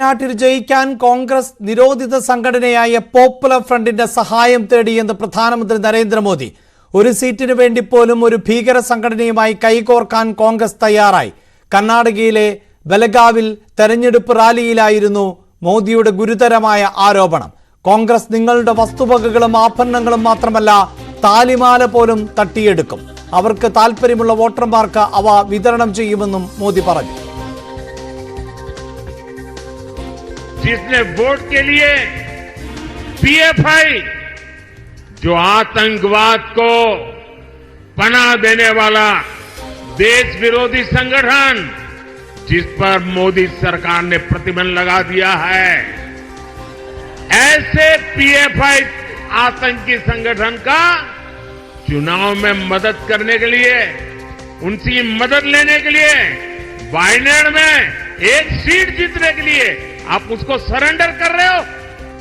വയനാട്ടിൽ ജയിക്കാൻ കോൺഗ്രസ് നിരോധിത സംഘടനയായ പോപ്പുലർ ഫ്രണ്ടിന്റെ സഹായം തേടിയെന്ന് പ്രധാനമന്ത്രി നരേന്ദ്രമോദി. ഒരു സീറ്റിനു വേണ്ടി പോലും ഒരു ഭീകര സംഘടനയുമായി കൈകോർക്കാൻ കോൺഗ്രസ് തയ്യാറായി. കർണാടകയിലെ ബലഗാവിൽ തെരഞ്ഞെടുപ്പ് റാലിയിലായിരുന്നു മോദിയുടെ ഗുരുതരമായ ആരോപണം. കോൺഗ്രസ് നിങ്ങളുടെ വസ്തുവകകളും ആഭരണങ്ങളും മാത്രമല്ല താലിമാല പോലും തട്ടിയെടുക്കും. അവർക്ക് താൽപര്യമുള്ള വോട്ടർമാർക്ക് അവ വിതരണം ചെയ്യുമെന്നും മോദി പറഞ്ഞു. जिसने वोट के लिए पीएफआई जो आतंकवाद को पनाह देने वाला देश विरोधी संगठन जिस पर मोदी सरकार ने प्रतिबंध लगा दिया है, ऐसे पीएफआई आतंकी संगठन का चुनाव में मदद करने के लिए, उनकी मदद लेने के लिए वायनाड में एक सीट जीतने के लिए आप उसको सरेंडर कर रहे हो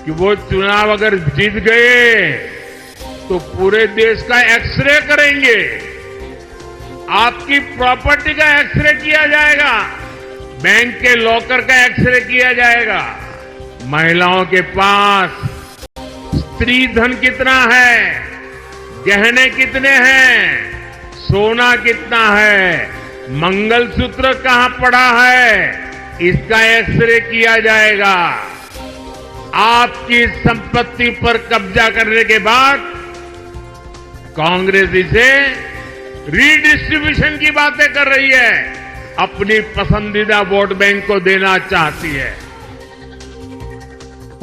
कि वो चुनाव अगर जीत गए तो पूरे देश का एक्सरे करेंगे, आपकी प्रॉपर्टी का एक्सरे किया जाएगा, बैंक के लॉकर का एक्सरे किया जाएगा, महिलाओं के पास स्त्री धन कितना है, गहने कितने हैं, सोना कितना है, मंगलसूत्र कहां पड़ा है, इसका एक्सरे किया जाएगा। आपकी संपत्ति पर कब्जा करने के बाद कांग्रेस इसे रीडिस्ट्रीब्यूशन की बातें कर रही है, अपनी पसंदीदा वोट बैंक को देना चाहती है.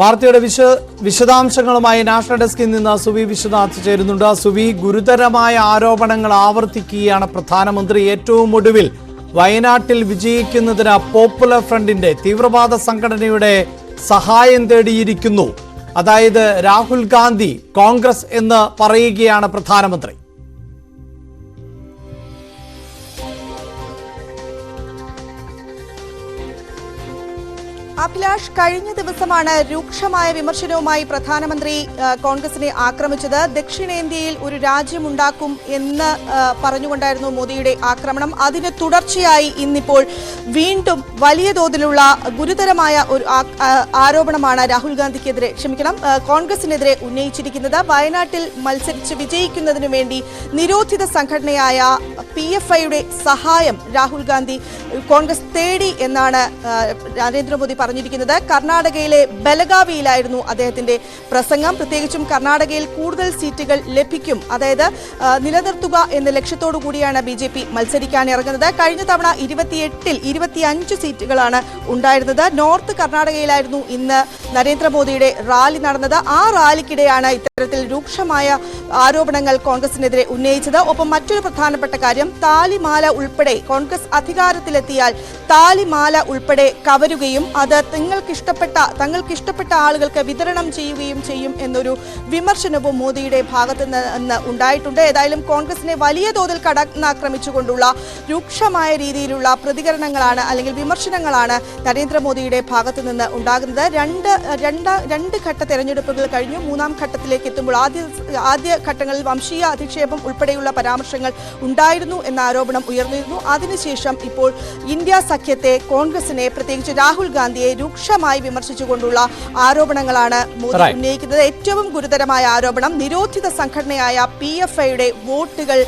വാർത്തയുടെ വിശദാംശങ്ങളുമായി നാഷണൽ ഡെസ്കിൽ നിന്ന് സുവി വിശ്വനാഥ് ചേരുന്നുണ്ട്. സുവി, ഗുരുതരമായ ആരോപണങ്ങൾ ആവർത്തിക്കുകയാണ് പ്രധാനമന്ത്രി. ഏറ്റവും ഒടുവിൽ വയനാട്ടിൽ വിജയിക്കുന്നതിന് പോപ്പുലർ ഫ്രണ്ടിന്റെ തീവ്രവാദ സംഘടനയുടെ സഹായം തേടിയിരിക്കുന്നു. അതായത് രാഹുൽ ഗാന്ധി കോൺഗ്രസ് എന്ന് പറയുകയാണ് പ്രധാനമന്ത്രി. അഭിലാഷ്, കഴിഞ്ഞ ദിവസമാണ് രൂക്ഷമായ വിമർശനവുമായി പ്രധാനമന്ത്രി കോൺഗ്രസിനെ ആക്രമിച്ചത്. ദക്ഷിണേന്ത്യയിൽ ഒരു രാജ്യമുണ്ടാക്കും എന്ന് പറഞ്ഞുകൊണ്ടായിരുന്നു മോദിയുടെ ആക്രമണം. അതിന് തുടർച്ചയായി ഇന്നിപ്പോൾ വീണ്ടും വലിയ തോതിലുള്ള ഗുരുതരമായ ഒരു ആരോപണമാണ് രാഹുൽ ഗാന്ധിക്കെതിരെ കോൺഗ്രസിനെതിരെ ഉന്നയിച്ചിരിക്കുന്നത്. വയനാട്ടിൽ മത്സരിച്ച് വിജയിക്കുന്നതിനു വേണ്ടി നിരോധിത സംഘടനയായ PFIയുടെ സഹായം രാഹുൽ ഗാന്ധി കോൺഗ്രസ് തേടി എന്നാണ് നരേന്ദ്രമോദി പറഞ്ഞിരിക്കുന്നത്. കർണാടകയിലെ ബലഗാവിയിലായിരുന്നു അദ്ദേഹത്തിന്റെ പ്രസംഗം. പ്രത്യേകിച്ചും കർണാടകയിൽ കൂടുതൽ സീറ്റുകൾ ലഭിക്കും, അതായത് നിലനിർത്തുക എന്ന ലക്ഷ്യത്തോടു കൂടിയാണ് BJP മത്സരിക്കാൻ ഇറങ്ങുന്നത്. കഴിഞ്ഞ തവണ 28ൽ 25 സീറ്റുകളാണ് ഉണ്ടായിരുന്നത്. നോർത്ത് കർണാടകയിലായിരുന്നു ഇന്ന് നരേന്ദ്രമോദിയുടെ റാലി നടന്നത്. ആ റാലിക്കിടെയാണ് ഇത്തരത്തിൽ രൂക്ഷമായ ആരോപണങ്ങൾ കോൺഗ്രസിനെതിരെ ഉന്നയിച്ചത്. ഒപ്പം മറ്റൊരു പ്രധാനപ്പെട്ട കാര്യം, താലിമാല ഉൾപ്പെടെ കോൺഗ്രസ് അധികാരത്തിലെത്തിയാൽ താലിമാല ഉൾപ്പെടെ കവരുകയും അത് തങ്ങൾക്കിഷ്ടപ്പെട്ട ആളുകൾക്ക് വിതരണം ചെയ്യുകയും ചെയ്യും എന്നൊരു വിമർശനവും മോദിയുടെ ഭാഗത്ത് നിന്ന് ഉണ്ടായിട്ടുണ്ട്. ഏതായാലും കോൺഗ്രസിനെ വലിയ തോതിൽ കടന്നാക്രമിച്ചുകൊണ്ടുള്ള രൂക്ഷമായ രീതിയിലുള്ള പ്രതികരണങ്ങളാണ് അല്ലെങ്കിൽ വിമർശനങ്ങളാണ് നരേന്ദ്രമോദിയുടെ ഭാഗത്ത് നിന്ന് ഉണ്ടാകുന്നത്. രണ്ട് ഘട്ട തെരഞ്ഞെടുപ്പുകൾ കഴിഞ്ഞു. മൂന്നാം ഘട്ടത്തിലേക്ക് എത്തുമ്പോൾ ആദ്യ ഘട്ടങ്ങളിൽ വംശീയ അധിക്ഷേപം ഉൾപ്പെടെയുള്ള പരാമർശങ്ങൾ ഉണ്ടായിരുന്നു എന്ന ആരോപണം ഉയർന്നിരുന്നു. അതിനുശേഷം ഇപ്പോൾ ഇന്ത്യ സഖ്യത്തെ, കോൺഗ്രസിനെ, പ്രത്യേകിച്ച് രാഹുൽ ഗാന്ധിയെ രൂക്ഷമായി വിമർശിച്ചുകൊണ്ടുള്ള ആരോപണങ്ങളാണ് മോദി ഉന്നയിക്കുന്നത്. ഏറ്റവും ഗുരുതരമായ ആരോപണം, നിരോധിത സംഘടനയായ PFIയുടെ വോട്ടുകൾ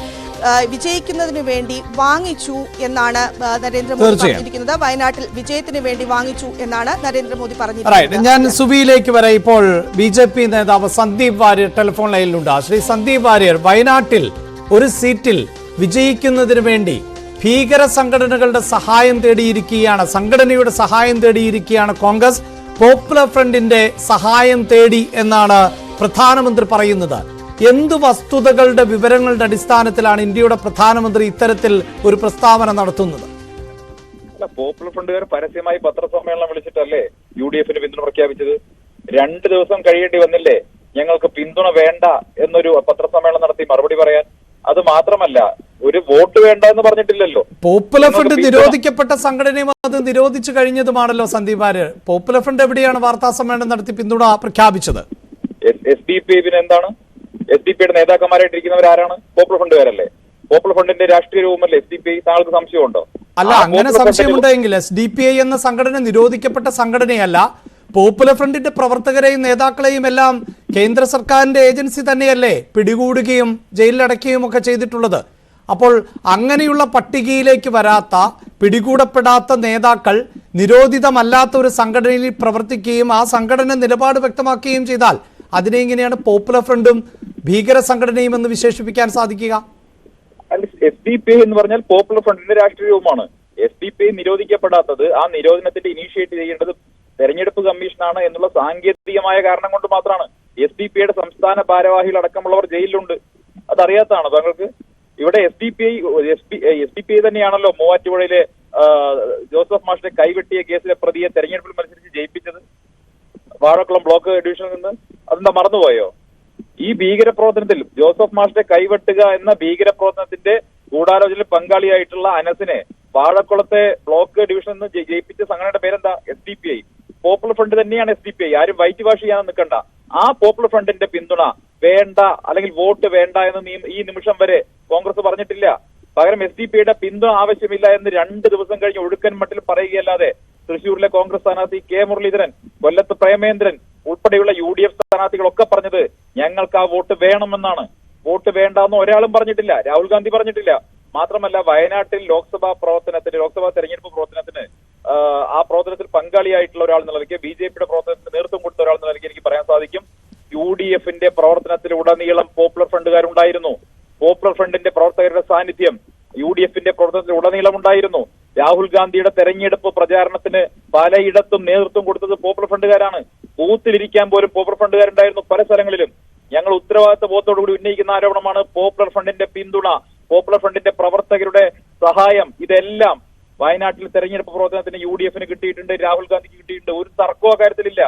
വിജയിക്കുന്നതിനു വേണ്ടി വാങ്ങിച്ചു എന്നാണ് നരേന്ദ്രമോദി പറഞ്ഞിരിക്കുന്നത്. വയനാട്ടിൽ വിജയത്തിന് വേണ്ടി വാങ്ങിച്ചു എന്നാണ് നരേന്ദ്രമോദി പറഞ്ഞിരിക്കുന്നത്. ഞാൻ സുബിയിലേക്ക് വരെ ഇപ്പോൾ BJP നേതാവ് സന്ദീപ് വാര്യർ ടെലിഫോൺ ലൈനിലുണ്ട്. ശ്രീ സന്ദീപ് വാര്യർ, വയനാട്ടിൽ ഒരു സീറ്റിൽ വിജയിക്കുന്നതിന് വേണ്ടി ഭീകര സംഘടനകളുടെ സഹായം തേടിയിരിക്കുകയാണ്, സംഘടനയുടെ സഹായം തേടിയിരിക്കുകയാണ് കോൺഗ്രസ്. പോപ്പുലർ ഫ്രണ്ടിന്റെ സഹായം തേടി എന്നാണ് പ്രധാനമന്ത്രി പറയുന്നത്. എന്ത് വസ്തുതകളുടെ വിവരങ്ങളുടെ അടിസ്ഥാനത്തിലാണ് ഇന്ത്യയുടെ പ്രധാനമന്ത്രി ഇത്തരത്തിൽ ഒരു പ്രസ്താവന നടത്തുന്നത്? പോപ്പുലർ ഫ്രണ്ടുകാർ പരസ്യമായി പത്രസമ്മേളനം വിളിച്ചിട്ടല്ലേ UDFന് പിന്തുണ പ്രഖ്യാപിച്ചത്? 2 ദിവസം കഴിയേണ്ടി വന്നില്ലേ ഞങ്ങൾക്ക് പിന്തുണ വേണ്ട എന്നൊരു പത്രസമ്മേളനം നടത്തി മറുപടി പറയാൻ? അത് മാത്രമല്ല, ഒരു വോട്ട് വേണ്ട എന്ന് പറഞ്ഞിട്ടില്ലല്ലോ. പോപ്പുലർ ഫ്രണ്ട് നിരോധിക്കപ്പെട്ട സംഘടനയും അത് നിരോധിച്ചു കഴിഞ്ഞതുമാണല്ലോ സന്ദീപ് വാര്യർ. പോപ്പുലർ ഫ്രണ്ട് എവിടെയാണ് വാർത്താ സമ്മേളനം നടത്തി പിന്തുണ പ്രഖ്യാപിച്ചത്? SDP പിന്നെ എന്താണ്? SDP യുടെ നേതാക്കന്മാരായിട്ടിരിക്കുന്നവരാരാണ്? പോപ്പുലർ ഫ്രണ്ടുകാരല്ലേ? പോപ്പുലർ ഫ്രണ്ടിന്റെ രാഷ്ട്രീയ രൂപമല്ലേ SDPI? താങ്കൾക്ക് സംശയമുണ്ടോ? അല്ല, അങ്ങനെ സംശയമുണ്ടെങ്കിൽ SDPI എന്ന സംഘടന നിരോധിക്കപ്പെട്ട സംഘടനയല്ല. പോപ്പുലർ ഫ്രണ്ടിന്റെ പ്രവർത്തകരെയും നേതാക്കളെയും എല്ലാം കേന്ദ്ര സർക്കാരിന്റെ ഏജൻസി തന്നെയല്ലേ പിടികൂടുകയും ജയിലിലടയ്ക്കുകയും ഒക്കെ ചെയ്തിട്ടുള്ളത്. അപ്പോൾ അങ്ങനെയുള്ള പട്ടികയിലേക്ക് വരാത്ത, പിടികൂടപ്പെടാത്ത നേതാക്കൾ നിരോധിതമല്ലാത്ത ഒരു സംഘടനയിൽ പ്രവർത്തിക്കുകയും ആ സംഘടന നിലപാട് വ്യക്തമാക്കുകയും ചെയ്താൽ അതിനെ എങ്ങനെയാണ് പോപ്പുലർ ഫ്രണ്ടും ഭീകര സംഘടനയും എന്ന് വിശേഷിപ്പിക്കാൻ സാധിക്കുക? SDPI എന്ന് പറഞ്ഞാൽ പോപ്പുലർ ഫ്രണ്ടിന്റെ രാഷ്ട്രീയ രൂപമാണ്. SDPI നിരോധിക്കപ്പെടാത്തത്, ആ നിരോധനത്തിന്റെ ഇനീഷ്യേറ്റ് ചെയ്യേണ്ടത് തെരഞ്ഞെടുപ്പ് കമ്മീഷനാണ് എന്നുള്ള സാങ്കേതികമായ കാരണം കൊണ്ട് മാത്രമാണ്. SDPIയുടെ സംസ്ഥാന ഭാരവാഹികൾ അടക്കമുള്ളവർ ജയിലിലുണ്ട്. അതറിയാത്തതാണോ താങ്കൾക്ക്? ഇവിടെ SDPI തന്നെയാണല്ലോ മൂവാറ്റുപുഴയിലെ ജോസഫ് മാഷിനെ കൈവെട്ടിയ കേസിലെ പ്രതിയെ തെരഞ്ഞെടുപ്പിൽ മത്സരിച്ച് ജയിപ്പിച്ചത് വാഴക്കുളം ബ്ലോക്ക് ഡിവിഷനിൽ നിന്ന്. അതെന്താ മറന്നുപോയോ? ഈ ഭീകരപ്രവർത്തനത്തിൽ ജോസഫ് മാഷിനെ കൈവെട്ടുക എന്ന ഭീകരപ്രവർത്തനത്തിന്റെ ഗൂഢാലോചനയിൽ പങ്കാളിയായിട്ടുള്ള അനസിനെ വാഴക്കുളത്തെ ബ്ലോക്ക് ഡിവിഷനിൽ നിന്ന് ജയിപ്പിച്ച സംഘടനയുടെ പേരെന്താ? SDPI. പോപ്പുലർ ഫ്രണ്ട് തന്നെയാണ് SDPI. ആരും വൈറ്റ് വാഷ് ചെയ്യാൻ നിൽക്കണ്ട. ആ പോപ്പുലർ ഫ്രണ്ടിന്റെ പിന്തുണ വേണ്ട, അല്ലെങ്കിൽ വോട്ട് വേണ്ട എന്ന് ഈ നിമിഷം വരെ കോൺഗ്രസ് പറഞ്ഞിട്ടില്ല. പകരം SDPIയുടെ പിന്തുണ ആവശ്യമില്ല എന്ന് 2 ദിവസം കഴിഞ്ഞ് ഒഴുക്കൻ മട്ടിൽ പറയുകയല്ലാതെ തൃശ്ശൂരിലെ കോൺഗ്രസ് സ്ഥാനാർത്ഥി K മുരളീധരൻ, കൊല്ലത്ത് പ്രേമേന്ദ്രൻ ഉൾപ്പെടെയുള്ള UDF സ്ഥാനാർത്ഥികളൊക്കെ പറഞ്ഞത് ഞങ്ങൾക്ക് ആ വോട്ട് വേണമെന്നാണ്. വോട്ട് വേണ്ടെന്ന് ഒരാളും പറഞ്ഞിട്ടില്ല. രാഹുൽ ഗാന്ധി പറഞ്ഞിട്ടില്ല. മാത്രമല്ല, വയനാട്ടിൽ ലോക്സഭാ തെരഞ്ഞെടുപ്പ് പ്രവർത്തനത്തിന് ആ പ്രവർത്തനത്തിൽ പങ്കാളിയായിട്ടുള്ള ഒരാൾ എന്ന നിലയ്ക്ക്, BJPയുടെ പ്രവർത്തനത്തിന് നേതൃത്വം കൊടുത്ത ഒരാൾ എന്ന നിലയ്ക്ക് എനിക്ക് പറയാൻ സാധിക്കും, UDFന്റെ പ്രവർത്തനത്തിലുടനീളം പോപ്പുലർ ഫ്രണ്ടുകാരുണ്ടായിരുന്നു. പോപ്പുലർ ഫ്രണ്ടിന്റെ പ്രവർത്തകരുടെ സാന്നിധ്യം UDFന്റെ പ്രവർത്തനത്തിൽ ഉടനീളം ഉണ്ടായിരുന്നു. രാഹുൽ ഗാന്ധിയുടെ തെരഞ്ഞെടുപ്പ് പ്രചാരണത്തിന് പലയിടത്തും നേതൃത്വം കൊടുത്തത് പോപ്പുലർ ഫ്രണ്ടുകാരാണ്. ബൂത്തിലിരിക്കാൻ പോലും പോപ്പുലർ ഫ്രണ്ടുകാരുണ്ടായിരുന്നു പല സ്ഥലങ്ങളിലും. ഞങ്ങൾ ഉത്തരവാദിത്ത ബോധത്തോടുകൂടി ഉന്നയിക്കുന്ന ആരോപണമാണ് പോപ്പുലർ ഫ്രണ്ടിന്റെ പിന്തുണ, പോപ്പുലർ ഫ്രണ്ടിന്റെ പ്രവർത്തകരുടെ സഹായം. ഇതെല്ലാം വയനാട്ടിൽ തെരഞ്ഞെടുപ്പ് പ്രവർത്തനത്തിന് UDFന് കിട്ടിയിട്ടുണ്ട്, രാഹുൽ ഗാന്ധിക്ക് കിട്ടിയിട്ടുണ്ട്. ഒരു തർക്കവും കാര്യത്തിലില്ല.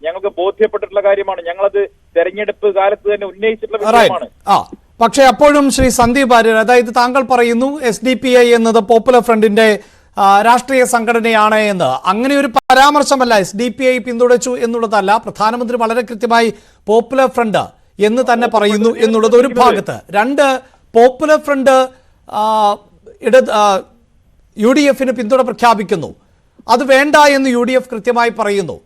ഞങ്ങൾക്ക് ബോധ്യപ്പെട്ടിട്ടുള്ള കാര്യമാണ്. ഞങ്ങളത് തെരഞ്ഞെടുപ്പ് കാലത്ത് തന്നെ ഉന്നയിച്ചിട്ടുള്ള വിഷയമാണ്. പക്ഷേ അപ്പോഴും ശ്രീ സന്ദീപ് വാര്യർ, അതായത് താങ്കൾ പറയുന്നു SDPI എന്നത് പോപ്പുലർ ഫ്രണ്ടിന്റെ രാഷ്ട്രീയ സംഘടനയാണ് എന്ന്. അങ്ങനെ ഒരു പരാമർശമല്ല SDPI പിന്തുണച്ചു എന്നുള്ളതല്ല. പ്രധാനമന്ത്രി വളരെ കൃത്യമായി പോപ്പുലർ ഫ്രണ്ട് എന്ന് തന്നെ പറയുന്നു എന്നുള്ളത് ഒരു ഭാഗത്ത്. 2, പോപ്പുലർ ഫ്രണ്ട് UDFന് പിന്തുണ പ്രഖ്യാപിക്കുന്നു. അത് വേണ്ട എന്ന് UDF കൃത്യമായി പറയുന്നു.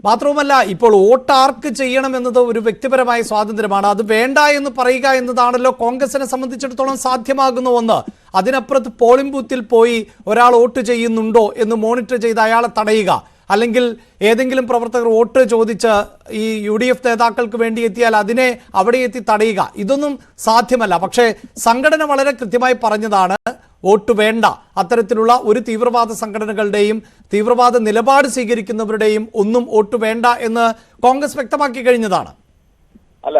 മാത്രവുമല്ല, ഇപ്പോൾ വോട്ട് ആർക്ക് ചെയ്യണമെന്നത് ഒരു വ്യക്തിപരമായ സ്വാതന്ത്ര്യമാണ്. അത് വേണ്ട എന്ന് പറയുക എന്നതാണല്ലോ കോൺഗ്രസിനെ സംബന്ധിച്ചിടത്തോളം സാധ്യമാകുന്ന ഒന്ന്. അതിനപ്പുറത്ത് പോളിംഗ് ബൂത്തിൽ പോയി ഒരാൾ വോട്ട് ചെയ്യുന്നുണ്ടോ എന്ന് മോണിറ്റർ ചെയ്ത് അയാളെ തടയുക, അല്ലെങ്കിൽ ഏതെങ്കിലും പ്രവർത്തകർ വോട്ട് ചോദിച്ച് ഈ UDF നേതാക്കൾക്ക് വേണ്ടി എത്തിയാൽ അതിനെ അവിടെ എത്തി തടയുക, ഇതൊന്നും സാധ്യമല്ല. പക്ഷേ സംഘടന വളരെ കൃത്യമായി പറഞ്ഞതാണ് വോട്ട് വേണ്ട. അത്തരത്തിലുള്ള ഒരു തീവ്രവാദ സംഘടനകളുടെയും തീവ്രവാദ നിലപാട് സ്വീകരിക്കുന്നവരുടെയും ഒന്നും വോട്ട് വേണ്ട എന്ന് കോൺഗ്രസ് വ്യക്തമാക്കി കഴിഞ്ഞതാണ്. അല്ല,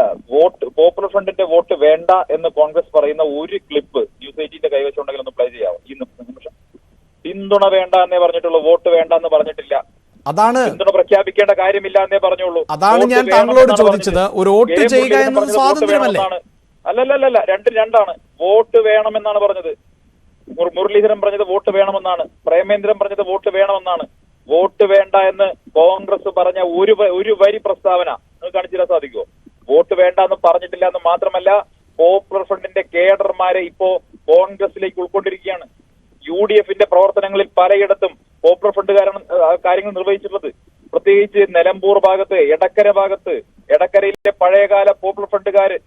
പോപ്പുലർ ഫ്രണ്ടിന്റെ വോട്ട് വേണ്ട എന്ന് കോൺഗ്രസ് പറയുന്ന ഒരു ക്ലിപ്പ് ന്യൂസ് 18ന്റെ കൈവശം ഉണ്ടെങ്കിൽ ഒന്ന് പ്ലേ ചെയ്യാമോ? ഈ നിമിഷം പിന്തുണ വേണ്ട എന്നേ പറഞ്ഞിട്ടുള്ളൂ, വോട്ട് വേണ്ട എന്ന് പറഞ്ഞിട്ടില്ല. അതാണ് പിന്തുണ പ്രഖ്യാപിക്കേണ്ട കാര്യമില്ല എന്നേ പറഞ്ഞുള്ളൂ. അതാണ് ഞാൻ താങ്കളോട് ചോദിച്ചത്. ഒരു വോട്ട് ചെയ്യുക എന്നത് സ്വാതന്ത്ര്യമല്ലേ? അല്ലല്ലല്ല, 2-2 വോട്ട് വേണമെന്നാണ് പറഞ്ഞത്. മുരളീധരൻ പറഞ്ഞത് വോട്ട് വേണമെന്നാണ്, പ്രേമേന്ദ്രൻ പറഞ്ഞത് വോട്ട് വേണമെന്നാണ്. വോട്ട് വേണ്ട എന്ന് കോൺഗ്രസ് പറഞ്ഞ ഒരു വരി പ്രസ്താവന നിങ്ങൾക്ക് കാണിച്ചു തരാൻ സാധിക്കുമോ? വോട്ട് വേണ്ട എന്ന് പറഞ്ഞിട്ടില്ല എന്ന് മാത്രമല്ല, പോപ്പുലർ ഫ്രണ്ടിന്റെ കേഡർമാരെ ഇപ്പോ കോൺഗ്രസിലേക്ക് ഉൾക്കൊണ്ടിരിക്കുകയാണ്. UDFന്റെ പ്രവർത്തനങ്ങളിൽ പലയിടത്തും പോപ്പുലർ ഫ്രണ്ടുകാരാണ് കാര്യങ്ങൾ നിർവഹിച്ചിട്ടുള്ളത്. പ്രത്യേകിച്ച് നിലമ്പൂർ ഭാഗത്ത്, എടക്കരയിലെ പഴയകാല പോപ്പുലർ ഫ്രണ്ടുകാര്,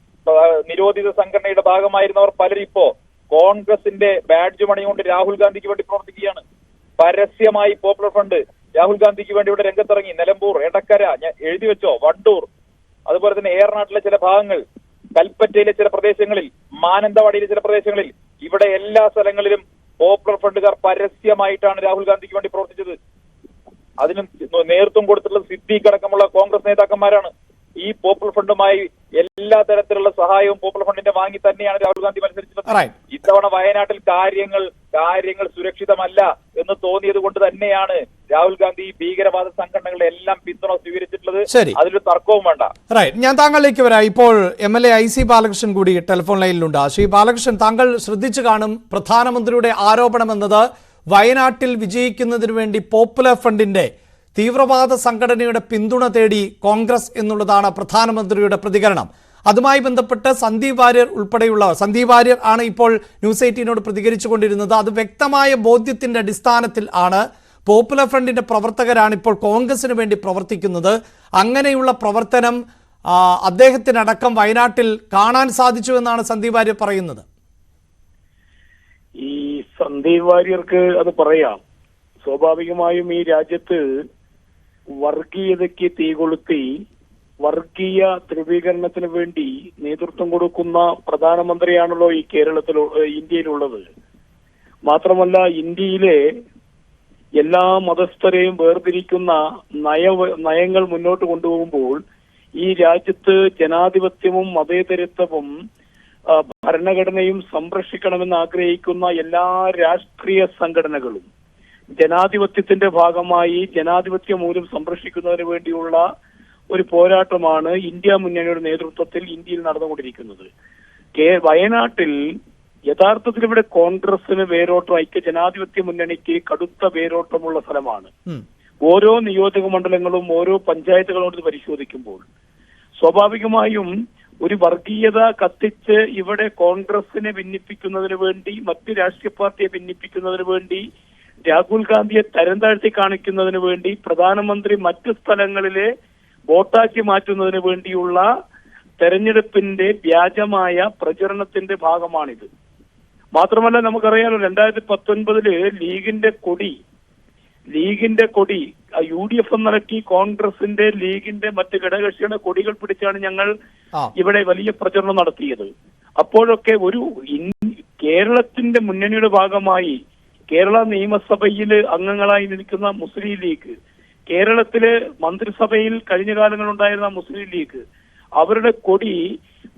നിരോധിത സംഘടനയുടെ ഭാഗമായിരുന്നവർ പലരും ഇപ്പോ കോൺഗ്രസിന്റെ ബാഡ്ജ് മണിയുകൊണ്ട് രാഹുൽ ഗാന്ധിക്ക് വേണ്ടി പ്രവർത്തിക്കുകയാണ്. പരസ്യമായി പോപ്പുലർ ഫ്രണ്ട് രാഹുൽ ഗാന്ധിക്ക് വേണ്ടി ഇവിടെ രംഗത്തിറങ്ങി. നിലമ്പൂർ, എടക്കര, എഴുതി വെച്ചോ, വണ്ടൂർ, അതുപോലെ തന്നെ ഏറനാട്ടിലെ ചില ഭാഗങ്ങൾ, കൽപ്പറ്റയിലെ ചില പ്രദേശങ്ങളിൽ, മാനന്തവാടിയിലെ ചില പ്രദേശങ്ങളിൽ, ഇവിടെ എല്ലാ സ്ഥലങ്ങളിലും പോപ്പുലർ ഫ്രണ്ടുകാർ പരസ്യമായിട്ടാണ് രാഹുൽ ഗാന്ധിക്ക് വേണ്ടി പ്രവർത്തിച്ചത്. അതിന് നേതൃത്വം കൊടുത്തിട്ടുള്ളത് സിദ്ദീഖ് അടക്കമുള്ള കോൺഗ്രസ് നേതാക്കന്മാരാണ്. ഈ പോപ്പുലർ ഫ്രണ്ടുമായി എല്ലാ തരത്തിലുള്ള സഹായവും പോപ്പുലർ ഫ്രണ്ടിന്റെ വാങ്ങി തന്നെയാണ് രാഹുൽ ഗാന്ധി മത്സരിച്ചത്. ഇത്തവണ വയനാട്ടിൽ കാര്യങ്ങൾ സുരക്ഷിതമല്ല എന്ന് തോന്നിയത് കൊണ്ട് തന്നെയാണ് രാഹുൽ ഗാന്ധി ഭീകരവാദ സംഘടനകളുടെ എല്ലാം പിന്തുണ സ്വീകരിച്ചിട്ടുള്ളത്. അതിലൊരു തർക്കവും വേണ്ട. ഞാൻ താങ്കളിലേക്ക് വരാം. ഇപ്പോൾ MLA IC ബാലകൃഷ്ണൻ കൂടി ടെലിഫോൺ ലൈനിലുണ്ട്. ശ്രീ ബാലകൃഷ്ണൻ, താങ്കൾ ശ്രദ്ധിച്ചു കാണും, പ്രധാനമന്ത്രിയുടെ ആരോപണം എന്നത് വയനാട്ടിൽ വിജയിക്കുന്നതിന് വേണ്ടി പോപ്പുലർ ഫ്രണ്ടിന്റെ തീവ്രവാദ സംഘടനയുടെ പിന്തുണ തേടി കോൺഗ്രസ് എന്നുള്ളതാണ് പ്രധാനമന്ത്രിയുടെ പ്രതികരണം. അതുമായി ബന്ധപ്പെട്ട് സന്ദീപ് വാര്യർ ഉൾപ്പെടെയുള്ളവർ, സന്ദീപ് വാര്യർ ആണ് ഇപ്പോൾ ന്യൂസ് 18നോട് പ്രതികരിച്ചു കൊണ്ടിരുന്നത്. അത് വ്യക്തമായ ബോധ്യത്തിന്റെ അടിസ്ഥാനത്തിൽ ആണ് പോപ്പുലർ ഫ്രണ്ടിന്റെ പ്രവർത്തകരാണ് ഇപ്പോൾ കോൺഗ്രസിന് വേണ്ടി പ്രവർത്തിക്കുന്നത്. അങ്ങനെയുള്ള പ്രവർത്തനം അദ്ദേഹത്തിനടക്കം വയനാട്ടിൽ കാണാൻ സാധിച്ചു എന്നാണ് സന്ദീപ് വാര്യർ പറയുന്നത്. ഈ സന്ദീപ് വാര്യർക്ക് അത് പറയാം. സ്വാഭാവികമായും ഈ രാജ്യത്ത് വർഗീയതയ്ക്ക് തീകൊളുത്തി വർഗീയ ധ്രുവീകരണത്തിന് വേണ്ടി നേതൃത്വം കൊടുക്കുന്ന പ്രധാനമന്ത്രിയാണല്ലോ ഈ ഇന്ത്യയിലുള്ളത്. മാത്രമല്ല, ഇന്ത്യയിലെ എല്ലാ മതസ്ഥരെയും വേർതിരിക്കുന്ന നയങ്ങൾ മുന്നോട്ട് കൊണ്ടുപോകുമ്പോൾ ഈ രാജ്യത്ത് ജനാധിപത്യവും മതേതരത്വവും ഭരണഘടനയും സംരക്ഷിക്കണമെന്ന് ആഗ്രഹിക്കുന്ന എല്ലാ രാഷ്ട്രീയ സംഘടനകളും ജനാധിപത്യത്തിന്റെ ഭാഗമായി ജനാധിപത്യ മൂല്യം സംരക്ഷിക്കുന്നതിന് വേണ്ടിയുള്ള ഒരു പോരാട്ടമാണ് ഇന്ത്യ മുന്നണിയുടെ നേതൃത്വത്തിൽ ഇന്ത്യയിൽ നടന്നുകൊണ്ടിരിക്കുന്നത്. വയനാട്ടിൽ യഥാർത്ഥത്തിൽ ഇവിടെ കോൺഗ്രസിന് വേരോട്ടം, ഐക്യ ജനാധിപത്യ മുന്നണിക്ക് കടുത്ത വേരോട്ടമുള്ള സ്ഥലമാണ്. ഓരോ നിയോജക മണ്ഡലങ്ങളും ഓരോ പഞ്ചായത്തുകളോട് പരിശോധിക്കുമ്പോൾ സ്വാഭാവികമായും ഒരു വർഗീയത കത്തിച്ച് ഇവിടെ കോൺഗ്രസിനെ ഭിന്നിപ്പിക്കുന്നതിന് വേണ്ടി, മറ്റ് രാഷ്ട്രീയ പാർട്ടിയെ ഭിന്നിപ്പിക്കുന്നതിന് വേണ്ടി, രാഹുൽ ഗാന്ധിയെ തരം താഴ്ത്തി കാണിക്കുന്നതിന് വേണ്ടി, പ്രധാനമന്ത്രി മറ്റു സ്ഥലങ്ങളിലെ വോട്ടാക്കി മാറ്റുന്നതിന് വേണ്ടിയുള്ള തെരഞ്ഞെടുപ്പിന്റെ വ്യാജമായ പ്രചരണത്തിന്റെ ഭാഗമാണിത്. മാത്രമല്ല, നമുക്കറിയാലോ 2019 ലീഗിന്റെ കൊടി UDF എന്നിറക്കി കോൺഗ്രസിന്റെ, ലീഗിന്റെ മറ്റ് ഘടകകക്ഷിയുടെ കൊടികൾ പിടിച്ചാണ് ഞങ്ങൾ ഇവിടെ വലിയ പ്രചരണം നടത്തിയത്. അപ്പോഴൊക്കെ ഒരു കേരളത്തിന്റെ മുന്നണിയുടെ ഭാഗമായി കേരള നിയമസഭയിൽ അംഗങ്ങളായി നിൽക്കുന്ന മുസ്ലിം ലീഗ്, കേരളത്തിലെ മന്ത്രിസഭയിൽ കഴിഞ്ഞ കാലങ്ങളുണ്ടായിരുന്ന മുസ്ലിം ലീഗ്, അവരുടെ കൊടി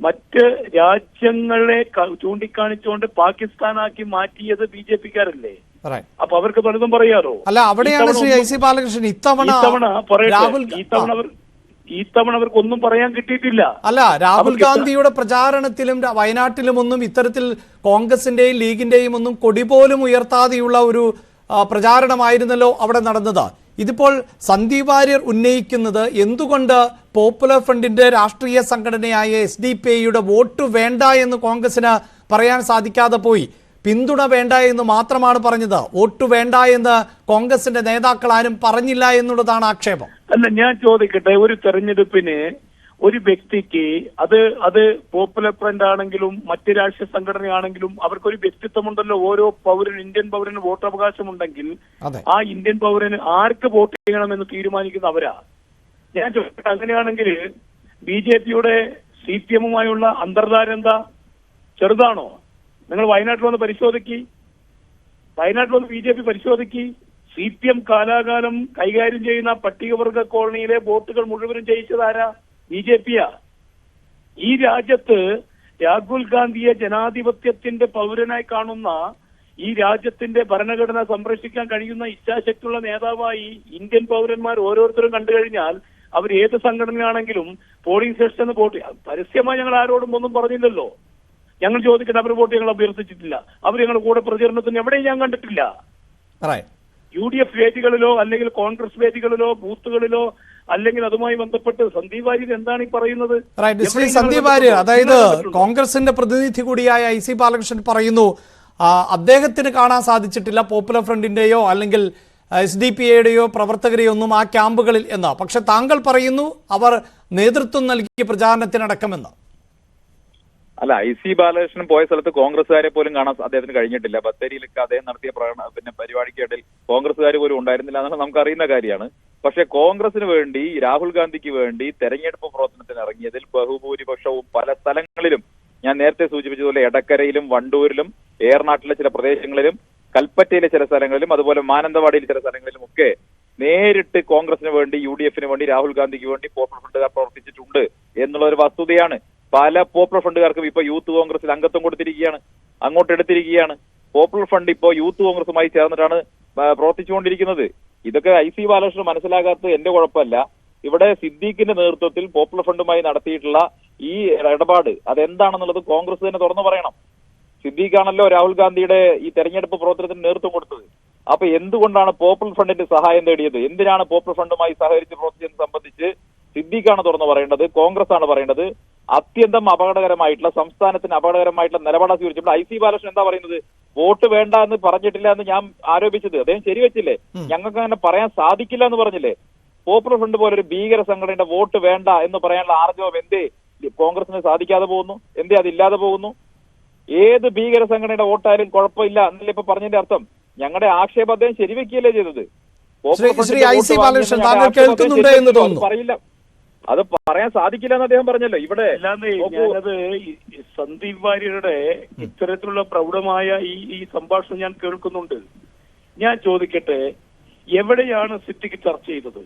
മറ്റ് രാജ്യങ്ങളെ ചൂണ്ടിക്കാണിച്ചുകൊണ്ട് പാകിസ്ഥാനാക്കി മാറ്റിയത് BJPക്കാരല്ലേ? അപ്പൊ അവർക്ക് പലതും പറയാറോ? അല്ല, അവിടെയാണ് ശ്രീ ഐ സി ബാലകൃഷ്ണൻ ഇത്തവണ അവർക്ക് ഒന്നും പറയാൻ കിട്ടിയിട്ടില്ല. അല്ല, രാഹുൽ ഗാന്ധിയുടെ പ്രചാരണത്തിലും വയനാട്ടിലും ഒന്നും ഇത്തരത്തിൽ കോൺഗ്രസിന്റെയും ലീഗിന്റെയും ഒന്നും കൊടി പോലും ഉയർത്താതെയുള്ള ഒരു പ്രചാരണമായിരുന്നല്ലോ അവിടെ നടന്നത്. ഇതിപ്പോൾ സന്ദീപ് വാര്യർ ഉന്നയിക്കുന്നത് എന്തുകൊണ്ട് പോപ്പുലർ ഫ്രണ്ടിന്റെ രാഷ്ട്രീയ സംഘടനയായ SDPIയുടെ വോട്ട് വേണ്ട എന്ന് കോൺഗ്രസിന് പറയാൻ സാധിക്കാതെ പോയി, പിന്തുണ വേണ്ട എന്ന് മാത്രമാണ് പറഞ്ഞത്, വോട്ട് വേണ്ട എന്ന് കോൺഗ്രസിന്റെ നേതാക്കൾ ആരും പറഞ്ഞില്ല എന്നുള്ളതാണ് ആക്ഷേപം. അല്ല, ഞാൻ ചോദിക്കട്ടെ, ഒരു തെരഞ്ഞെടുപ്പിന് ഒരു വ്യക്തിക്ക് അത് പോപ്പുലർ ഫ്രണ്ട് ആണെങ്കിലും മറ്റ് രാഷ്ട്രീയ സംഘടനയാണെങ്കിലും അവർക്കൊരു വ്യക്തിത്വമുണ്ടല്ലോ. ഓരോ പൗരനും, ഇന്ത്യൻ പൗരന് വോട്ടവകാശമുണ്ടെങ്കിൽ ആ ഇന്ത്യൻ പൗരന് ആർക്ക് വോട്ട് ചെയ്യണമെന്ന് തീരുമാനിക്കുന്ന അവരാ. ഞാൻ ചോദിക്കട്ടെ, അങ്ങനെയാണെങ്കിൽ BJPയുടെ CPMുമായുള്ള അന്തർധാര എന്താ? ചെറുതാണോ? നിങ്ങൾ വയനാട്ടിൽ വന്ന് പരിശോധിക്കി, BJP പരിശോധിക്കി. CPM കാലാകാലം കൈകാര്യം ചെയ്യുന്ന പട്ടികവർഗ കോളനിയിലെ വോട്ടുകൾ മുഴുവനും ജയിച്ചതാരാ? BJPയാ. ഈ രാജ്യത്ത് രാഹുൽ ഗാന്ധിയെ ജനാധിപത്യത്തിന്റെ പൗരനായി കാണുന്ന, ഈ രാജ്യത്തിന്റെ ഭരണഘടന സംരക്ഷിക്കാൻ കഴിയുന്ന ഇച്ഛാശക്തിയുള്ള നേതാവായി ഇന്ത്യൻ പൗരന്മാർ ഓരോരുത്തരും കണ്ടു കഴിഞ്ഞാൽ അവർ ഏത് സംഘടനയാണെങ്കിലും പോളിംഗ് സ്റ്റേഷനിൽ വോട്ട്, പരസ്യമായി ഞങ്ങൾ ആരോടും ഒന്നും പറഞ്ഞില്ലല്ലോ. ഞങ്ങൾ ചോദിക്കട്ടെ, അവർ വോട്ട് ഞങ്ങൾ അഭ്യർത്ഥിച്ചിട്ടില്ല. അവർ ഞങ്ങളുടെ കൂടെ പ്രചരണത്തിന് എവിടെയും ഞാൻ കണ്ടിട്ടില്ല. UDF വേദികളിലോ അല്ലെങ്കിൽ കോൺഗ്രസ് വേദികളിലോ ബൂത്തുകളിലോ അല്ലെങ്കിൽ അതുമായി ബന്ധപ്പെട്ട് സന്ദീപ് വാര്യർ എന്താണ് ഈ പറയുന്നത്? സന്ദീപ് വാര്യർ, അതായത് കോൺഗ്രസിന്റെ പ്രതിനിധി കൂടിയായ ഐ സി ബാലകൃഷ്ണൻ പറയുന്നു അദ്ദേഹത്തിന് കാണാൻ സാധിച്ചിട്ടില്ല പോപ്പുലർ ഫ്രണ്ടിന്റെയോ അല്ലെങ്കിൽ SDPIയുടെയോ പ്രവർത്തകരെയോ ഒന്നും ആ ക്യാമ്പുകളിൽ എന്ന്. പക്ഷെ താങ്കൾ പറയുന്നു അവർ നേതൃത്വം നൽകിയ പ്രചാരണത്തിനടക്കമെന്ന്. അല്ല, IC ബാലകൃഷ്ണൻ പോയ സ്ഥലത്ത് കോൺഗ്രസ്സുകാരെ പോലും കാണാൻ അദ്ദേഹത്തിന് കഴിഞ്ഞിട്ടില്ല. ബത്തേരിയിലൊക്കെ അദ്ദേഹം നടത്തിയ പരിപാടിക്കിടയിൽ കോൺഗ്രസ്സുകാർ പോലും ഉണ്ടായിരുന്നില്ല എന്നാണ് നമുക്കറിയുന്ന കാര്യമാണ്. പക്ഷെ കോൺഗ്രസിന് വേണ്ടി, രാഹുൽ ഗാന്ധിക്ക് വേണ്ടി തെരഞ്ഞെടുപ്പ് പ്രവർത്തനത്തിന് ഇറങ്ങിയതിൽ ബഹുഭൂരിപക്ഷവും പല സ്ഥലങ്ങളിലും, ഞാൻ നേരത്തെ സൂചിപ്പിച്ചതുപോലെ എടക്കരയിലും വണ്ടൂരിലും ഏറനാട്ടിലെ ചില പ്രദേശങ്ങളിലും കൽപ്പറ്റയിലെ ചില സ്ഥലങ്ങളിലും അതുപോലെ മാനന്തവാടിയിലെ ചില സ്ഥലങ്ങളിലും ഒക്കെ നേരിട്ട് കോൺഗ്രസിന് വേണ്ടി, UDFന് വേണ്ടി, രാഹുൽ ഗാന്ധിക്ക് വേണ്ടി പോപ്പുലർ ഫ്രണ്ടുകാർ പ്രവർത്തിച്ചിട്ടുണ്ട് എന്നുള്ള ഒരു വസ്തുതയാണ്. പല പോപ്പുലർ ഫ്രണ്ടുകാർക്കും ഇപ്പൊ യൂത്ത് കോൺഗ്രസിൽ അംഗത്വം കൊടുത്തിരിക്കുകയാണ്, അങ്ങോട്ട് എടുത്തിരിക്കുകയാണ്. പോപ്പുലർ ഫ്രണ്ട് ഇപ്പോ യൂത്ത് കോൺഗ്രസുമായി ചേർന്നിട്ടാണ് പ്രവർത്തിച്ചുകൊണ്ടിരിക്കുന്നത്. ഇതൊക്കെ IC ബാലകൃഷ്ണൻ മനസ്സിലാകാത്തത് എന്റെ കുഴപ്പമല്ല. ഇവിടെ സിദ്ദീഖിന്റെ നേതൃത്വത്തിൽ പോപ്പുലർ ഫ്രണ്ടുമായി നടത്തിയിട്ടുള്ള ഈ ഇടപാട് അതെന്താണെന്നുള്ളത് കോൺഗ്രസ് തന്നെ തുറന്നു പറയണം. സിദ്ദീഖാണല്ലോ രാഹുൽ ഗാന്ധിയുടെ ഈ തെരഞ്ഞെടുപ്പ് പ്രവർത്തനത്തിന് നേതൃത്വം കൊടുത്തത്. അപ്പൊ എന്തുകൊണ്ടാണ് പോപ്പുലർ ഫ്രണ്ടിന്റെ സഹായം തേടിയത്? എന്തിനാണ് പോപ്പുലർ ഫ്രണ്ടുമായി സഹകരിച്ച് പ്രവർത്തിച്ചതെന്ന് സംബന്ധിച്ച് സിദ്ദീഖാണ് തുറന്നു പറയേണ്ടത്, കോൺഗ്രസ് ആണ് പറയേണ്ടത്. അത്യന്തം അപകടകരമായിട്ടുള്ള, സംസ്ഥാനത്തിന് അപകടകരമായിട്ടുള്ള നിലപാടാണ് സ്വീകരിച്ചപ്പോൾ ഐ സി ബാലകൃഷ്ണൻ എന്താ പറയുന്നത്? വോട്ട് വേണ്ട എന്ന് പറഞ്ഞിട്ടില്ല എന്ന് ഞാൻ ആരോപിച്ചത് അദ്ദേഹം ശരിവെച്ചില്ലേ? ഞങ്ങൾക്ക് അങ്ങനെ പറയാൻ സാധിക്കില്ല എന്ന് പറഞ്ഞില്ലേ? പോപ്പുലർ ഫ്രണ്ട് പോലെ ഒരു ഭീകര സംഘടനയുടെ വോട്ട് വേണ്ട എന്ന് പറയാനുള്ള ആർജവം എന്തേ കോൺഗ്രസിന് സാധിക്കാതെ പോകുന്നു? എന്തേ അതില്ലാതെ പോകുന്നു? ഏത് ഭീകര സംഘടനയുടെ വോട്ടായാലും കുഴപ്പമില്ല എന്നല്ലേ ഇപ്പൊ പറഞ്ഞതിന്റെ അർത്ഥം? ഞങ്ങളുടെ ആക്ഷേപം അദ്ദേഹം ശരിവെക്കുകയല്ലേ ചെയ്തത്? ശ്രീ ഐ സി ബാലകൃഷ്ണൻ, താങ്കൾ കേൾക്കുന്നുണ്ട് എന്ന് തോന്നുന്നു. പറയില്ല, അത് പറയാൻ സാധിക്കില്ല എന്ന് അദ്ദേഹം പറഞ്ഞല്ലോ. ഇവിടെ ഞാനത് സന്ദീപ് വാര്യരുടെ ഇത്തരത്തിലുള്ള പ്രൗഢമായ ഈ സംഭാഷണം ഞാൻ കേൾക്കുന്നുണ്ട്. ഞാൻ ചോദിക്കട്ടെ, എവിടെയാണ് സിറ്റിക്ക് ചർച്ച ചെയ്തത്?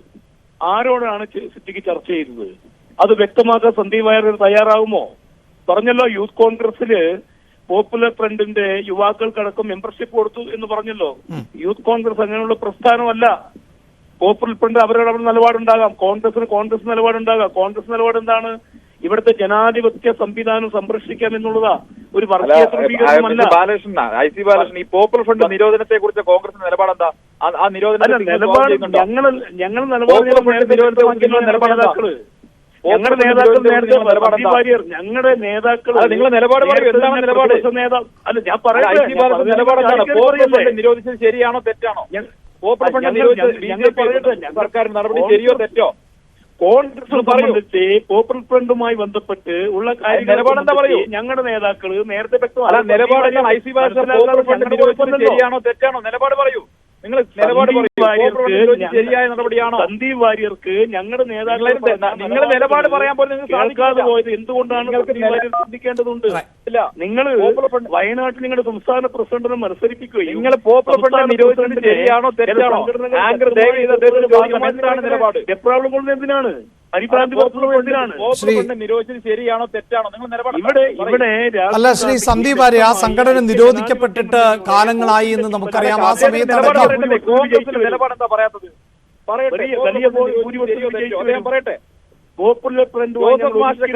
ആരോടാണ് സിറ്റിക്ക് ചർച്ച ചെയ്തത്? അത് വ്യക്തമാക്കാൻ സന്ദീപ് വാര്യർ തയ്യാറാവുമോ? പറഞ്ഞല്ലോ, യൂത്ത് കോൺഗ്രസില് പോപ്പുലർ ഫ്രണ്ടിന്റെ യുവാക്കൾക്കടക്കം മെമ്പർഷിപ്പ് കൊടുത്തു എന്ന് പറഞ്ഞല്ലോ. യൂത്ത് കോൺഗ്രസ് അങ്ങനെയുള്ള പ്രസ്ഥാനമല്ല. പോപ്പുലർ ഫ്രണ്ട് അവരുടെ നിലപാടുണ്ടാകാം, കോൺഗ്രസ് നിലപാടുണ്ടാകാം. കോൺഗ്രസ് നിലപാട് എന്താണ്? ഇവിടുത്തെ ജനാധിപത്യ സംവിധാനം സംരക്ഷിക്കാം എന്നുള്ളതാ, ഒരു വർഗീയ ധ്രുവീകരണമല്ല. ബാലകൃഷ്ണൻ, ഐ സി ബാലകൃഷ്ണൻ, ഈ പോപ്പുലർ ഫ്രണ്ട് നിരോധനത്തെ കുറിച്ച് കോൺഗ്രസ് നിലപാടെന്താ? ആ നിരോധനം ഞങ്ങൾ നിലപാട് ഞങ്ങളുടെ നേതാക്കൾ നിങ്ങളുടെ നിലപാട് പറയൂ. എന്താണ് നിലപാട്? അല്ല, ഞാൻ പറയാം, നിരോധിച്ചത് ശരിയാണോ തെറ്റാണോ? പോപ്പുലർ ഫ്രണ്ട് നിരോധിച്ചത് സർക്കാർ നടപടി ശരിയോ തെറ്റോ? കോൺഗ്രസ് സംബന്ധിച്ച് പോപ്പുലർ ഫ്രണ്ടുമായി ബന്ധപ്പെട്ട് ഉള്ള കാര്യങ്ങൾ ഞങ്ങളുടെ നേതാക്കള് നേരത്തെ വ്യക്തമാണ്. നിലപാട് ഐ സി ശരിയാണോ തെറ്റാണോ? നിലപാട് പറയൂ. നിങ്ങൾ നിലപാട് ശരിയായ നടപടിയാണോ? സന്ദീപ് വാര്യർക്ക് ഞങ്ങളുടെ നേതാക്കളെ നിങ്ങൾ നിലപാട് പറയാൻ പോലും കേൾക്കാതെ പോയത് എന്തുകൊണ്ടാണ് ചിന്തിക്കേണ്ടതുണ്ട്. നിങ്ങൾ വയനാട്ടിൽ നിങ്ങളുടെ സംസ്ഥാന പ്രസിഡന്റിനെ മത്സരിപ്പിക്കുകയും നിങ്ങൾ പോപ്പുലർ ഫ്രണ്ട് നിരോധിച്ചത് ശരിയാണോ തെറ്റാണോ? നിലപാട് എപ്രാളം കൊള്ളുന്നത് എന്തിനാണ്? പരിഭ്രാന്തി എന്തിനാണ്? നിരോധിച്ചത് ശരിയാണോ തെറ്റാണോ? നിങ്ങൾ നിലപാട് ഇവിടെ അല്ല, ശ്രീ സന്ദീപ് വാര്യർ, ആ സംഘടന നിരോധിക്കപ്പെട്ടിട്ട് കാലങ്ങളായി എന്ന് നമുക്കറിയാം. ആ സമയത്ത് നിലപാടെന്താ പറയാത്തത്? പറയട്ടെ. പോപ്പുലർ ഫ്രണ്ട്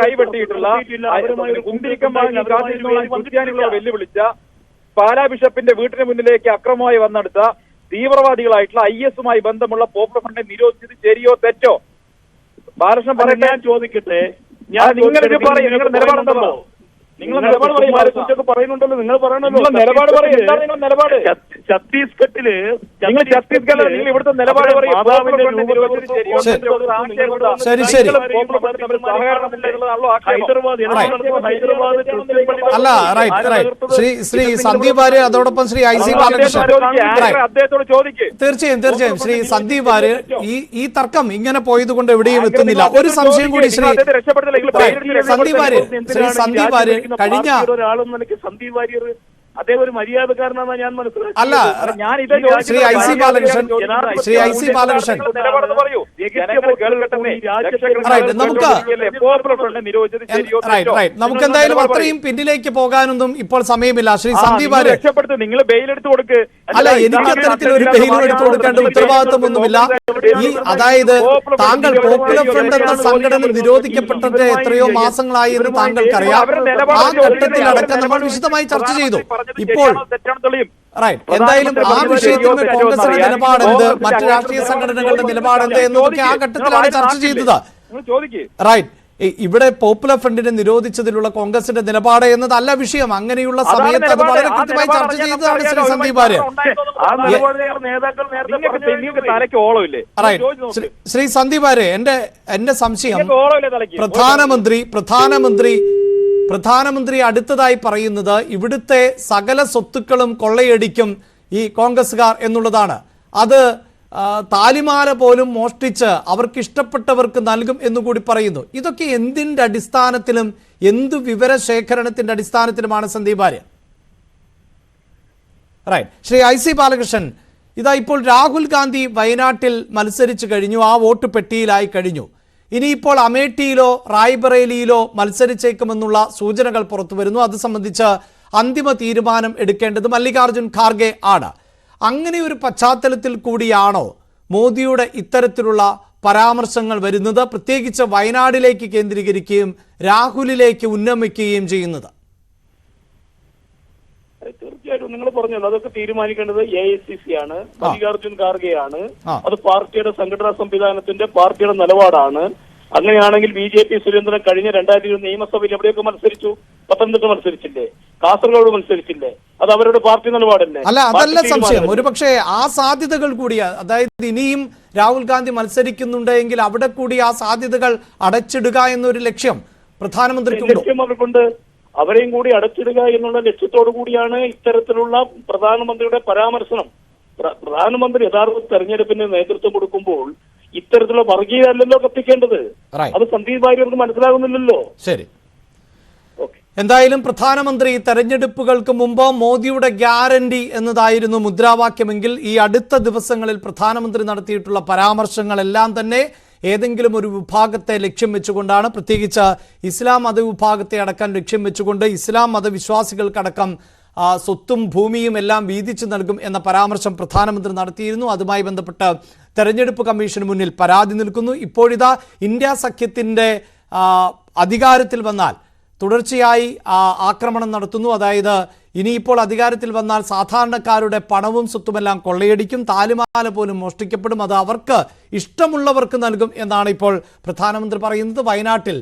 കൈവെട്ടിയിട്ടുള്ള ക്രിസ്ത്യാനികളെ വെല്ലുവിളിച്ച പാലാ ബിഷപ്പിന്റെ വീട്ടിന് മുന്നിലേക്ക് അക്രമമായി വന്നെടുത്ത തീവ്രവാദികളായിട്ടുള്ള IS-മായി ബന്ധമുള്ള പോപ്പുലർ ഫ്രണ്ടിനെ നിരോധിച്ചത് ശരിയോ തെറ്റോ? ബാലകൃഷ്ണൻ പറയട്ടെ. ഞാൻ ചോദിക്കട്ടെ, നിങ്ങൾ പറയും, നിങ്ങളുടെ നിലപാടുണ്ടല്ലോ. നിങ്ങൾ നിലപാട് പറയുന്നുണ്ടല്ലോ, നിങ്ങൾ പറയണല്ലോ. നിലപാട് പറയും. എന്താണ് നിങ്ങളുടെ നിലപാട്? ഛത്തീസ്ഗഡില് നിങ്ങൾ ഇവിടുത്തെ നിലപാട് പറയും. ശരി ശരി. അല്ല, ശ്രീ സന്ദീപ് വാര്യർ, അതോടൊപ്പം ശ്രീ ഐ സി ബാലകൃഷ്ണൻ, അദ്ദേഹത്തോട് ചോദിക്കും. തീർച്ചയായും ശ്രീ സന്ദീപ് വാര്യർ, ഈ തർക്കം ഇങ്ങനെ പോയത് കൊണ്ട് എവിടെയും എത്തുന്നില്ല. ഒരു സംശയം കൂടി ശ്രീ സന്ദീപ് വാര്യർ കഴിഞ്ഞ ഒരാളെന്ന നിലയ്ക്ക് സന്ദീപ് വാര്യർ അദ്ദേഹം ഒരു മര്യാദക്കാരനാണ് ഞാൻ മനസ്സിലാക്കി. അല്ല, ശ്രീ ഐ സി ബാലകൃഷ്ണൻ നമുക്ക് എന്തായാലും അത്രയും പിന്നിലേക്ക് പോകാനൊന്നും ഇപ്പോൾ സമയമില്ല. ശ്രീ സന്ദീപ് വാര്യർ, നിങ്ങൾ ബെയിലെടുത്ത് കൊടുക്ക്. അല്ല, എനിക്ക് അത്തരത്തിൽ ഒരു ബെയിലും എടുത്തു കൊടുക്കേണ്ട ഉത്തരവാദിത്വമൊന്നുമില്ല. അതായത് താങ്കൾ പോപ്പുലർ ഫ്രണ്ട് എന്ന സംഘടന നിരോധിക്കപ്പെട്ടത് എത്രയോ മാസങ്ങളായി എന്ന് താങ്കൾക്കറിയാം. ആ ഘട്ടത്തിലടക്കം നമ്മൾ വിശദമായി ചർച്ച ചെയ്തു. ഇപ്പോൾ എന്തായാലും ആ വിഷയത്തിൽ കോൺഗ്രസിന്റെ നിലപാടെന്ത്, മറ്റു രാഷ്ട്രീയ സംഘടനകളുടെ നിലപാടെന്ത് എന്നൊക്കെ ആ ഘട്ടത്തിലാണ് ചർച്ച ചെയ്തത്. റൈറ്റ്. ഇവിടെ പോപ്പുലർ ഫ്രണ്ടിനെ നിരോധിച്ചതിലുള്ള കോൺഗ്രസിന്റെ നിലപാട് എന്നതല്ല വിഷയം. അങ്ങനെയുള്ള സമയത്ത് അത് വളരെ കൃത്യമായി ചർച്ച ചെയ്തതാണ് ശ്രീ സന്ദീപ് വാര്യർ. ശ്രീ സന്ദീപ് വാര്യർ, എന്റെ സംശയം, പ്രധാനമന്ത്രി അടുത്തതായി പറയുന്നത് ഇവിടുത്തെ സകല സ്വത്തുക്കളും കൊള്ളയടിക്കും ഈ കോൺഗ്രസുകാർ എന്നുള്ളതാണ്. അത് താലിമാല പോലും മോഷ്ടിച്ച് അവർക്ക് ഇഷ്ടപ്പെട്ടവർക്ക് നൽകും എന്നുകൂടി പറയുന്നു. ഇതൊക്കെ എന്തിന്റെ അടിസ്ഥാനത്തിലും എന്തു വിവരശേഖരണത്തിന്റെ അടിസ്ഥാനത്തിലുമാണ് Sandeep Varier? Right. Shri I C Balakrishnan, ഇതാ ഇപ്പോൾ രാഹുൽ ഗാന്ധി വയനാട്ടിൽ മത്സരിച്ചു കഴിഞ്ഞു, ആ വോട്ട് പെട്ടിയിലായി കഴിഞ്ഞു. ഇനിയിപ്പോൾ അമേഠിയിലോ റായ്ബറേലിയിലോ മത്സരിച്ചേക്കുമെന്നുള്ള സൂചനകൾ പുറത്തു വരുന്നു. അത് സംബന്ധിച്ച് അന്തിമ തീരുമാനം എടുക്കേണ്ടത് മല്ലികാർജുൻ ഖാർഗെ ആണ്. അങ്ങനെ ഒരു പശ്ചാത്തലത്തിൽ കൂടിയാണോ മോദിയുടെ ഇത്തരത്തിലുള്ള പരാമർശങ്ങൾ വരുന്നത്, പ്രത്യേകിച്ച് വയനാടിലേക്ക് കേന്ദ്രീകരിക്കുകയും രാഹുലിലേക്ക് ഉന്നമിക്കുകയും ചെയ്യുന്നത്? തീർച്ചയായിട്ടും നിങ്ങൾ പറഞ്ഞല്ലോ, അതൊക്കെ തീരുമാനിക്കേണ്ടത് AICC ആണ്, മല്ലികാർജുൻ ഖാർഗെ ആണ്. അത് പാർട്ടിയുടെ സംഘടനാ സംവിധാനത്തിന്റെ പാർട്ടിയുടെ നിലപാടാണ്. അങ്ങനെയാണെങ്കിൽ BJP സുരേന്ദ്രൻ കഴിഞ്ഞ 2020 നിയമസഭയിൽ എവിടെയൊക്കെ മത്സരിച്ചു? പത്തനംതിട്ട മത്സരിച്ചില്ലേ? കാസർഗോഡ് മത്സരിച്ചില്ലേ? അത് അവരുടെ പാർട്ടി നിലപാടല്ലേ? അല്ല, അതല്ല സംശയം. ഒരുപക്ഷെ ആ സാധ്യതകൾ കൂടിയാ, അതായത് ഇനിയും രാഹുൽ ഗാന്ധി മത്സരിക്കുന്നുണ്ടെങ്കിൽ അവിടെ കൂടി ആ സാധ്യതകൾ അടച്ചിടുക എന്നൊരു ലക്ഷ്യം പ്രധാനമന്ത്രിക്കുണ്ടോ? ലക്ഷ്യം അവർക്കുണ്ട്. അവരെയും കൂടി അടച്ചിടുക എന്നുള്ള ലക്ഷ്യത്തോടു കൂടിയാണ് ഇത്തരത്തിലുള്ള പ്രധാനമന്ത്രിയുടെ പരാമർശനം. പ്രധാനമന്ത്രി യഥാർത്ഥ തെരഞ്ഞെടുപ്പിന് നേതൃത്വം കൊടുക്കുമ്പോൾ ഇത്തരത്തിലുള്ള വർഗീയതല്ലല്ലോ കത്തിക്കേണ്ടത്. അത് സന്ദീപ് വാര്യർക്ക് മനസ്സിലാകുന്നില്ലല്ലോ. ശരി, എന്തായാലും പ്രധാനമന്ത്രി തെരഞ്ഞെടുപ്പുകൾക്ക് മുമ്പ് മോദിയുടെ ഗ്യാരണ്ടി എന്നതായിരുന്നു മുദ്രാവാക്യമെങ്കിൽ ഈ അടുത്ത ദിവസങ്ങളിൽ പ്രധാനമന്ത്രി നടത്തിയിട്ടുള്ള പരാമർശങ്ങളെല്ലാം തന്നെ ഏതെങ്കിലും ഒരു വിഭാഗത്തെ ലക്ഷ്യം വെച്ചുകൊണ്ടാണ്, പ്രത്യേകിച്ച് ഇസ്ലാം മതവിഭാഗത്തെ അടക്കം ലക്ഷ്യം വെച്ചുകൊണ്ട് ഇസ്ലാം മതവിശ്വാസികൾക്കടക്കം സ്വത്തും ഭൂമിയും എല്ലാം വീതിച്ചു നൽകും എന്ന പരാമർശം പ്രധാനമന്ത്രി നടത്തിയിരുന്നു. അതുമായി ബന്ധപ്പെട്ട് തെരഞ്ഞെടുപ്പ് കമ്മീഷന് മുന്നിൽ പരാതി നിൽക്കുന്നു. ഇപ്പോഴിതാ ഇന്ത്യ സഖ്യത്തിൻ്റെ അധികാരത്തിൽ വന്നാൽ തുടർച്ചയായി ആക്രമണം നടത്തുന്നു. അതായത് ഇനിയിപ്പോൾ അധികാരത്തിൽ വന്നാൽ സാധാരണക്കാരുടെ പണവും സ്വത്തുമെല്ലാം കൊള്ളയടിക്കും, താലിമാല പോലും മോഷ്ടിക്കപ്പെടും, അത് അവർക്ക് ഇഷ്ടമുള്ളവർക്ക് നൽകും എന്നാണ് ഇപ്പോൾ പ്രധാനമന്ത്രി പറയുന്നത്. വയനാട്ടിൽ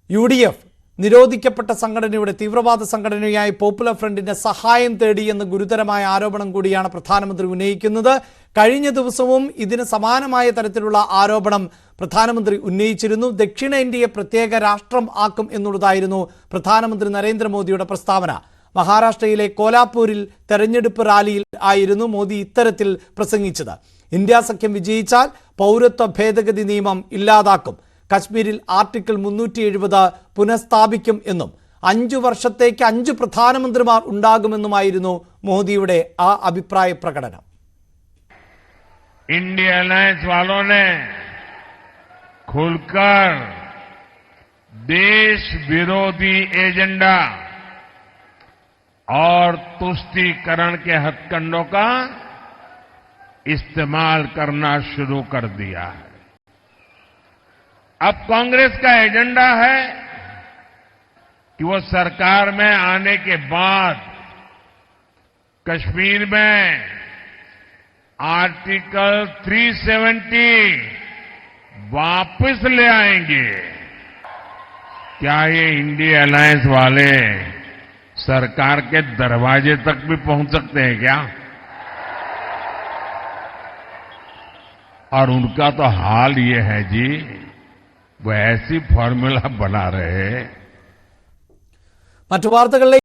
UDF നിരോധിക്കപ്പെട്ട സംഘടനയുടെ തീവ്രവാദ സംഘടനയായ പോപ്പുലർ ഫ്രണ്ടിന്റെ സഹായം തേടി എന്ന ഗുരുതരമായ ആരോപണം കൂടിയാണ് പ്രധാനമന്ത്രി ഉന്നയിക്കുന്നത്. കഴിഞ്ഞ ദിവസവും ഇതിന് സമാനമായ തരത്തിലുള്ള ആരോപണം പ്രധാനമന്ത്രി ഉന്നയിച്ചിരുന്നു. ദക്ഷിണേന്ത്യയെ പ്രത്യേക രാഷ്ട്രം ആക്കും എന്നുള്ളതായിരുന്നു പ്രധാനമന്ത്രി നരേന്ദ്രമോദിയുടെ പ്രസ്താവന. മഹാരാഷ്ട്രയിലെ കോലാപൂരിൽ തെരഞ്ഞെടുപ്പ് റാലിയിൽ ആയിരുന്നു മോദി ഇത്തരത്തിൽ പ്രസംഗിച്ചത്. ഇന്ത്യ സഖ്യം വിജയിച്ചാൽ പൗരത്വ ഭേദഗതി നിയമം ഇല്ലാതാക്കും, കശ്മീരിൽ ആർട്ടിക്കിൾ 370 പുനഃസ്ഥാപിക്കും എന്നും 5 വർഷത്തേക്ക് 5 പ്രധാനമന്ത്രിമാർ ഉണ്ടാകുമെന്നുമായിരുന്നു മോദിയുടെ ആ അഭിപ്രായ പ്രകടനം. इंडिया अलायंस वालों ने खुलकर देश विरोधी एजेंडा और तुष्टीकरण के हथकंडों का इस्तेमाल करना शुरू कर दिया है. अब कांग्रेस का एजेंडा है कि वो सरकार में आने के बाद कश्मीर में आर्टिकल 370 वापस ले आएंगे. क्या ये इंडिया अलायंस वाले सरकार के दरवाजे तक भी पहुंच सकते हैं क्या? और उनका तो हाल ये है जी, वो ऐसी फॉर्मूला बना रहे. മറ്റു വാർത്തകളിലേക്ക്